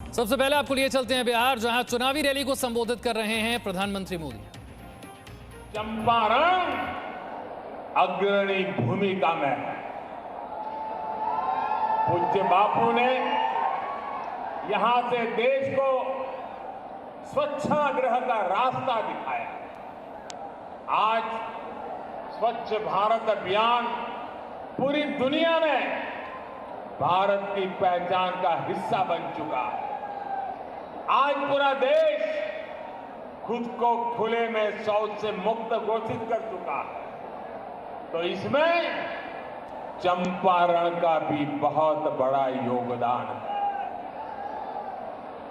सबसे पहले आपको लिए चलते हैं बिहार, जहां चुनावी रैली को संबोधित कर रहे हैं प्रधानमंत्री मोदी। चंपारण अग्रणी भूमिका में है। पूज्य बापू ने यहां से देश को स्वच्छाग्रह का रास्ता दिखाया। आज स्वच्छ भारत अभियान पूरी दुनिया में भारत की पहचान का हिस्सा बन चुका है। आज पूरा देश खुद को खुले में शौच से मुक्त घोषित कर चुका है। तो इसमें चंपारण का भी बहुत बड़ा योगदान है।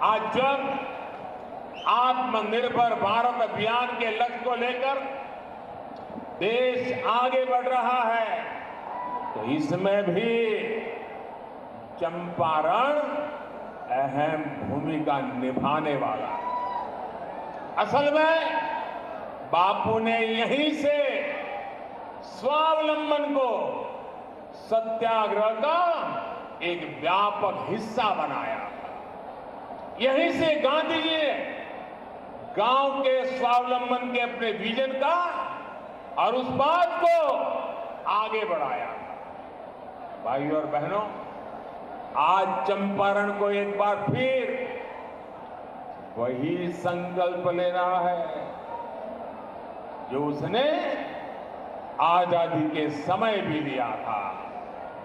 आज जब आत्मनिर्भर भारत अभियान के लक्ष्य को लेकर देश आगे बढ़ रहा है, तो इसमें भी चंपारण अहम भूमिका निभाने वाला है। असल में बापू ने यहीं से स्वावलंबन को सत्याग्रह का एक व्यापक हिस्सा बनाया। यहीं से गांधी जी ने गांव के स्वावलंबन के अपने विजन का और उस बात को आगे बढ़ाया। भाइयों और बहनों, आज चंपारण को एक बार फिर वही संकल्प लेना है जो उसने आजादी के समय भी लिया था,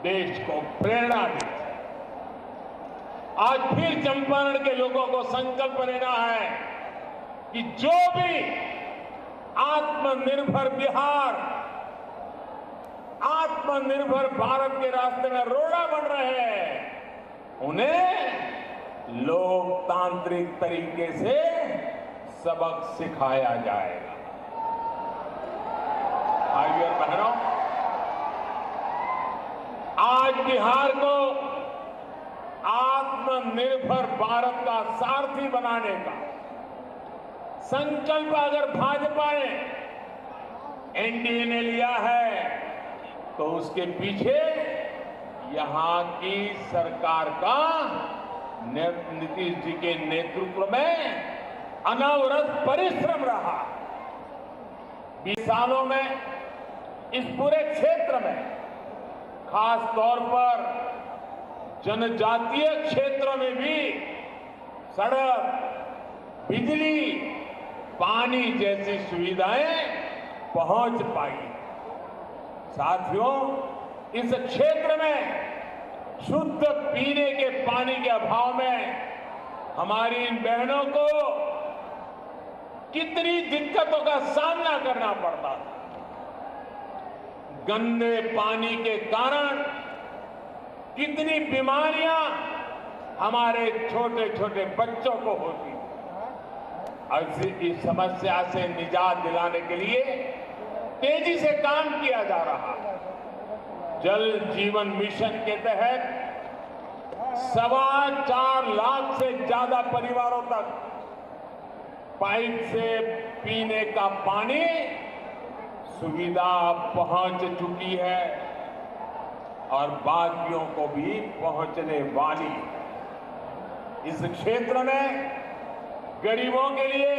देश को प्रेरणा दी थी। आज फिर चंपारण के लोगों को संकल्प लेना है कि जो भी आत्मनिर्भर बिहार, आत्मनिर्भर भारत के रास्ते में रोड़ा बन रहे हैं, उन्हें लोकतांत्रिक तरीके से सबक सिखाया जाएगा। भाइयों और बहनों, आज बिहार को आत्मनिर्भर भारत का सारथी बनाने का संकल्प अगर भाजपा ने, एनडीए ने लिया है, तो उसके पीछे यहां की सरकार का नीतीश जी के नेतृत्व में अनवरत परिश्रम रहा। 20 सालों में इस पूरे क्षेत्र में, खास तौर पर जनजातीय क्षेत्रों में भी सड़क, बिजली, पानी जैसी सुविधाएं पहुंच पाई। साथियों, इस क्षेत्र में शुद्ध पीने के पानी के अभाव में हमारी इन बहनों को कितनी दिक्कतों का सामना करना पड़ता था। गंदे पानी के कारण कितनी बीमारियां हमारे छोटे छोटे बच्चों को होती थी। और इस समस्या से निजात दिलाने के लिए तेजी से काम किया जा रहा है। जल जीवन मिशन के तहत 4.25 लाख से ज्यादा परिवारों तक पाइप से पीने का पानी सुविधा पहुंच चुकी है और बाकियों को भी पहुंचने वाली। इस क्षेत्र में गरीबों के लिए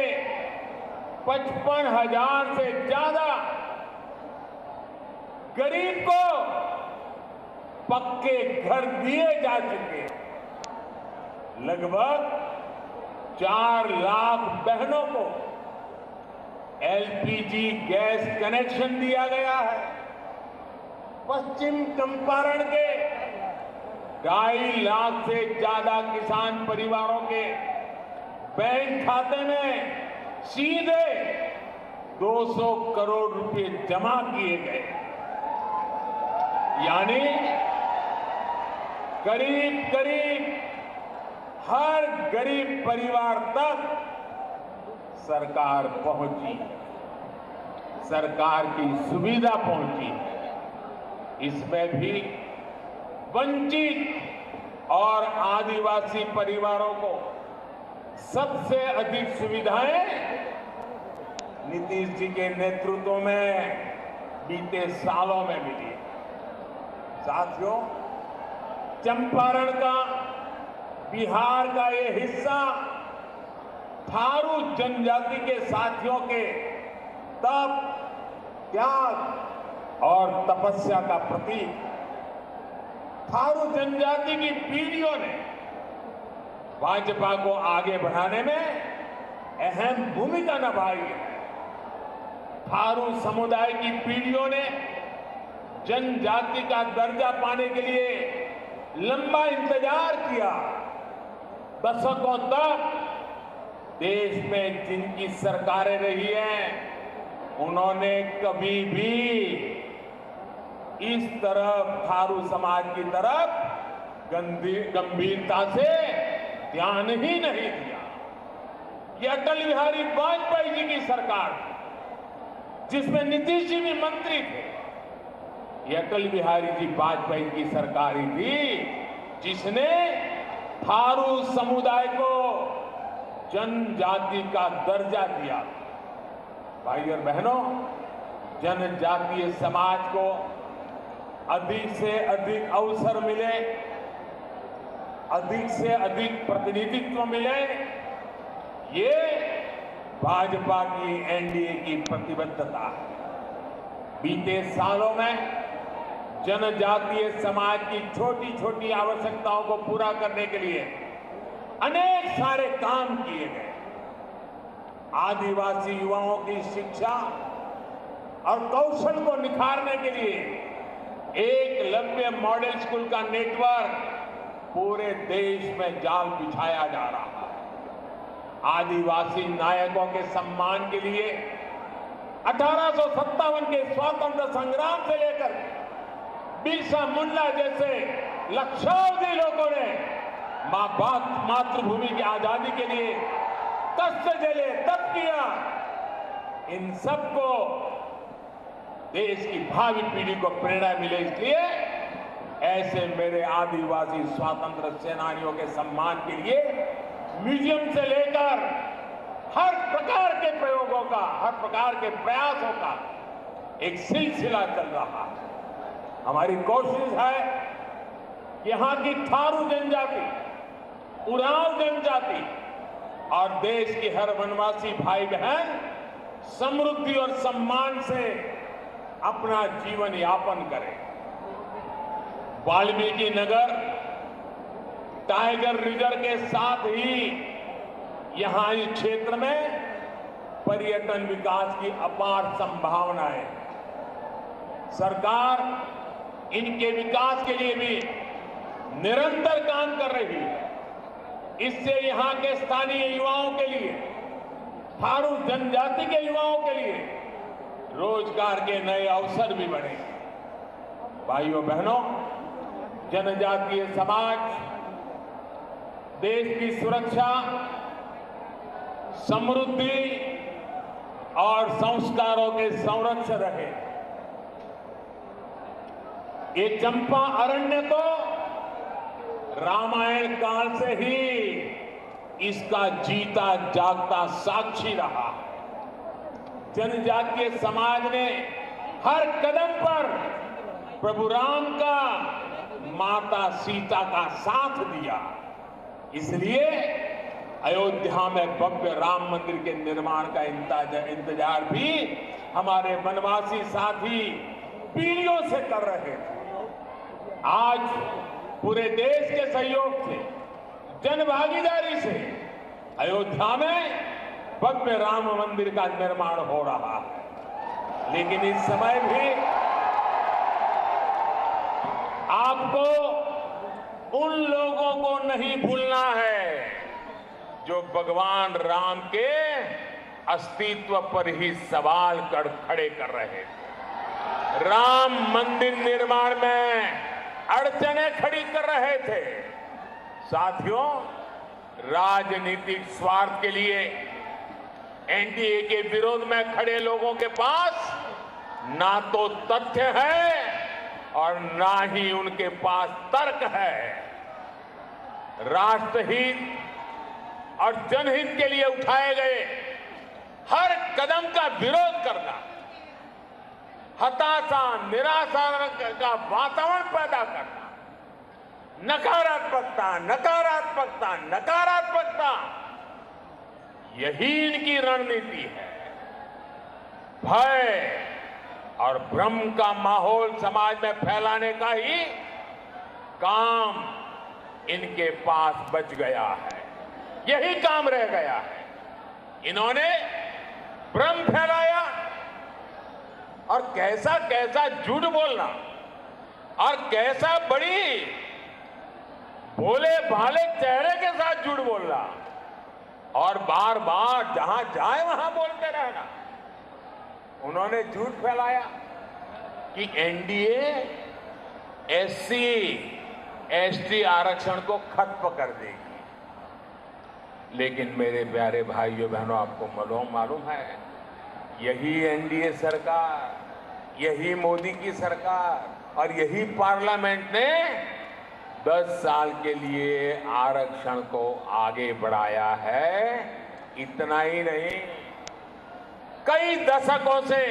55,000 से ज्यादा गरीब को पक्के घर दिए जा चुके हैं। लगभग 4 लाख बहनों को एलपीजी गैस कनेक्शन दिया गया है। पश्चिम चंपारण के 2.5 लाख से ज्यादा किसान परिवारों के बैंक खाते में सीधे 200 करोड़ रुपए जमा किए गए। यानी करीब करीब हर गरीब परिवार तक सरकार पहुंची, सरकार की सुविधा पहुंची। इसमें भी वंचित और आदिवासी परिवारों को सबसे अधिक सुविधाएं नीतीश जी के नेतृत्व में बीते सालों में मिली। साथियों, चंपारण का बिहार का ये हिस्सा थारू जनजाति के साथियों के तप, त्याग और तपस्या का प्रतीक। थारू जनजाति की पीढ़ियों ने भाजपा को आगे बढ़ाने में अहम भूमिका निभाई है। थारू समुदाय की पीढ़ियों ने जनजाति का दर्जा पाने के लिए लंबा इंतजार किया। दशकों तक देश में जिनकी सरकारें रही हैं, उन्होंने कभी भी इस तरफ थारू समाज की तरफ गंभीरता से ध्यान ही नहीं दिया। ये अटल बिहारी वाजपेयी जी की सरकार थी, जिसमें नीतीश जी भी मंत्री थे। ये अटल बिहारी जी वाजपेयी की सरकार ही थी जिसने थारू समुदाय को जनजाति का दर्जा दिया। भाई और बहनों, जनजातीय समाज को अधिक से अधिक अवसर मिले, अधिक से अधिक प्रतिनिधित्व मिले, ये भाजपा की एनडीए की प्रतिबद्धता है। बीते सालों में जनजातीय समाज की छोटी छोटी आवश्यकताओं को पूरा करने के लिए अनेक सारे काम किए गए। आदिवासी युवाओं की शिक्षा और कौशल को निखारने के लिए एकलव्य मॉडल स्कूल का नेटवर्क पूरे देश में जाल बिछाया जा रहा है। आदिवासी नायकों के सम्मान के लिए 1857 के स्वतंत्र संग्राम से लेकर बिरसा मुंडा जैसे लक्षावधि लोगों ने मातृभूमि की आजादी के लिए कष्ट झेले, तप किया। इन सबको देश की भावी पीढ़ी को प्रेरणा मिले, इसलिए ऐसे मेरे आदिवासी स्वतंत्र सेनानियों के सम्मान के लिए म्यूजियम से लेकर हर प्रकार के प्रयोगों का, हर प्रकार के प्रयासों का एक सिलसिला चल रहा है। हमारी कोशिश है कि यहां की थारू जनजाति, उरांव जनजाति और देश की हर वनवासी भाई बहन समृद्धि और सम्मान से अपना जीवन यापन करें। वाल्मीकि नगर टाइगर रिजर्व के साथ ही यहां इस क्षेत्र में पर्यटन विकास की अपार संभावनाएं। सरकार इनके विकास के लिए भी निरंतर काम कर रही है। इससे यहां के स्थानीय युवाओं के लिए, थारू जनजाति के युवाओं के लिए रोजगार के नए अवसर भी बढ़ेंगे। भाइयों बहनों, जनजातीय समाज देश की सुरक्षा, समृद्धि और संस्कारों के संरक्षक रहे। ये चंपा अरण्य तो रामायण काल से ही इसका जीता जागता साक्षी रहा। जनजातीय समाज ने हर कदम पर प्रभु राम का, माता सीता का साथ दिया। इसलिए अयोध्या में भव्य राम मंदिर के निर्माण का इंतजार भी हमारे वनवासी साथी पीढ़ियों से कर रहे थे। आज पूरे देश के सहयोग से, जनभागीदारी से अयोध्या में भव्य राम मंदिर का निर्माण हो रहा है। लेकिन इस समय भी आपको उन लोगों को नहीं भूलना है जो भगवान राम के अस्तित्व पर ही सवाल खड़े कर रहे थे। राम मंदिर निर्माण में अड़चने खड़ी कर रहे थे। साथियों, राजनीतिक स्वार्थ के लिए एनडीए के विरोध में खड़े लोगों के पास ना तो तथ्य है और ना ही उनके पास तर्क है। राष्ट्रहित और जनहित के लिए उठाए गए हर कदम का विरोध करना, हताशा, निराशा का वातावरण पैदा करना नकारात्मकता, नकारात्मकता, नकारात्मकता, यही इनकी रणनीति है। भय और भ्रम का माहौल समाज में फैलाने का ही काम इनके पास बच गया है, यही काम रह गया है। इन्होंने भ्रम फैलाया और कैसा कैसा झूठ बोलना और कैसा बड़ी भोले भाले चेहरे के साथ झूठ बोलना और बार बार जहां जाए वहां बोलते रहना। उन्होंने झूठ फैलाया कि एनडीए एससी एसटी आरक्षण को खत्म कर देगी। लेकिन मेरे प्यारे भाइयों बहनों, आपको मालूम है, यही एनडीए सरकार, यही मोदी की सरकार और यही पार्लियामेंट ने 10 साल के लिए आरक्षण को आगे बढ़ाया है। इतना ही नहीं, कई दशकों से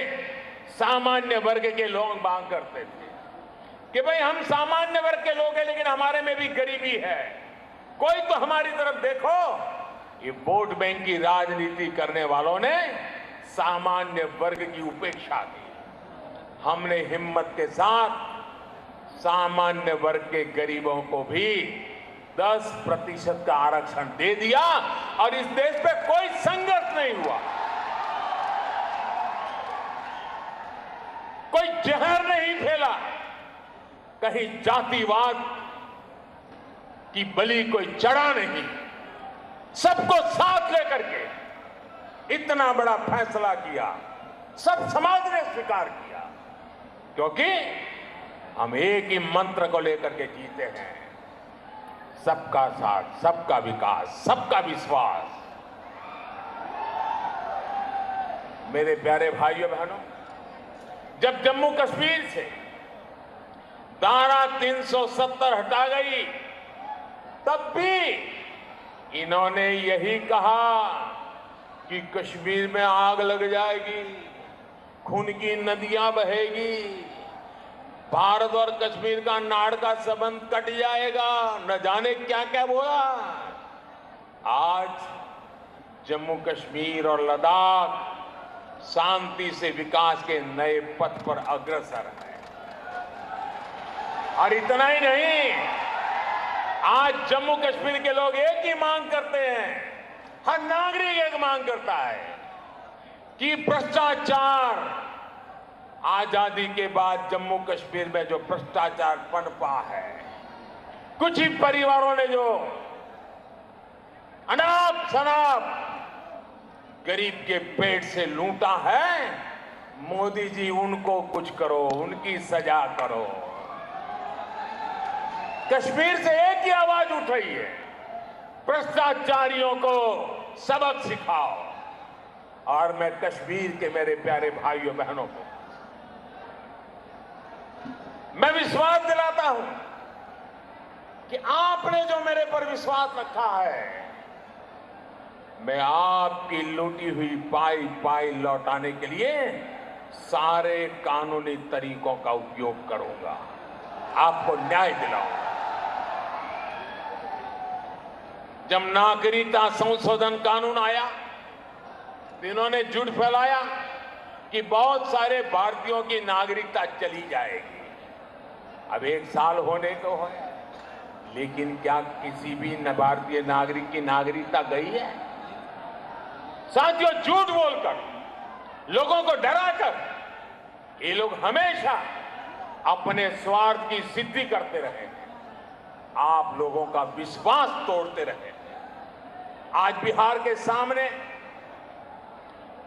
सामान्य वर्ग के लोग मांग करते थे कि भाई हम सामान्य वर्ग के लोग हैं लेकिन हमारे में भी गरीबी है, कोई तो हमारी तरफ देखो। ये वोट बैंक की राजनीति करने वालों ने सामान्य वर्ग की उपेक्षा की। हमने हिम्मत के साथ सामान्य वर्ग के गरीबों को भी 10% का आरक्षण दे दिया और इस देश पे कोई संघर्ष नहीं हुआ, कोई जहर नहीं फैला, कहीं जातिवाद की बलि कोई चढ़ा नहीं। सबको साथ लेकर के इतना बड़ा फैसला किया, सब समाज ने स्वीकार किया, क्योंकि हम एक ही मंत्र को लेकर के जीते हैं, सबका साथ, सबका विकास, सबका विश्वास। मेरे प्यारे भाइयों बहनों, जब जम्मू कश्मीर से धारा 370 हटा गई तब भी इन्होंने यही कहा कि कश्मीर में आग लग जाएगी, खून की नदियां बहेगी, भारत और कश्मीर का नाड़ का संबंध कट जाएगा, न जाने क्या क्या बोला। आज जम्मू कश्मीर और लद्दाख शांति से विकास के नए पथ पर अग्रसर है। और इतना ही नहीं, आज जम्मू कश्मीर के लोग एक ही मांग करते हैं, हर नागरिक एक मांग करता है कि भ्रष्टाचार, आजादी के बाद जम्मू कश्मीर में जो भ्रष्टाचार पनपा है, कुछ ही परिवारों ने जो अनाप शनाप गरीब के पेट से लूटा है, मोदी जी उनको कुछ करो, उनकी सजा करो। कश्मीर से एक ही आवाज उठ रही है, भ्रष्टाचारियों को सबक सिखाओ। और मैं कश्मीर के मेरे प्यारे भाइयों बहनों को मैं विश्वास दिलाता हूं कि आपने जो मेरे पर विश्वास रखा है, मैं आपकी लूटी हुई पाई पाई लौटाने के लिए सारे कानूनी तरीकों का उपयोग करूंगा, आपको न्याय दिलाऊंगा। जब नागरिकता संशोधन कानून आया तो इन्होंने झूठ फैलाया कि बहुत सारे भारतीयों की नागरिकता चली जाएगी। अब 1 साल होने को है, लेकिन क्या किसी भी भारतीय नागरिक की नागरिकता गई है? साथियों, झूठ बोलकर, लोगों को डराकर ये लोग हमेशा अपने स्वार्थ की सिद्धि करते रहे, आप लोगों का विश्वास तोड़ते रहे। आज बिहार के सामने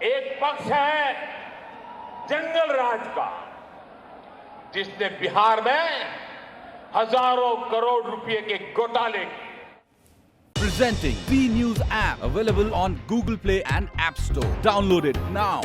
एक पक्ष है जंगल राज का, जिसने बिहार में हजारों करोड़ रुपए के घोटाले किए। Presenting B News app, available on Google Play and App Store. Download it now.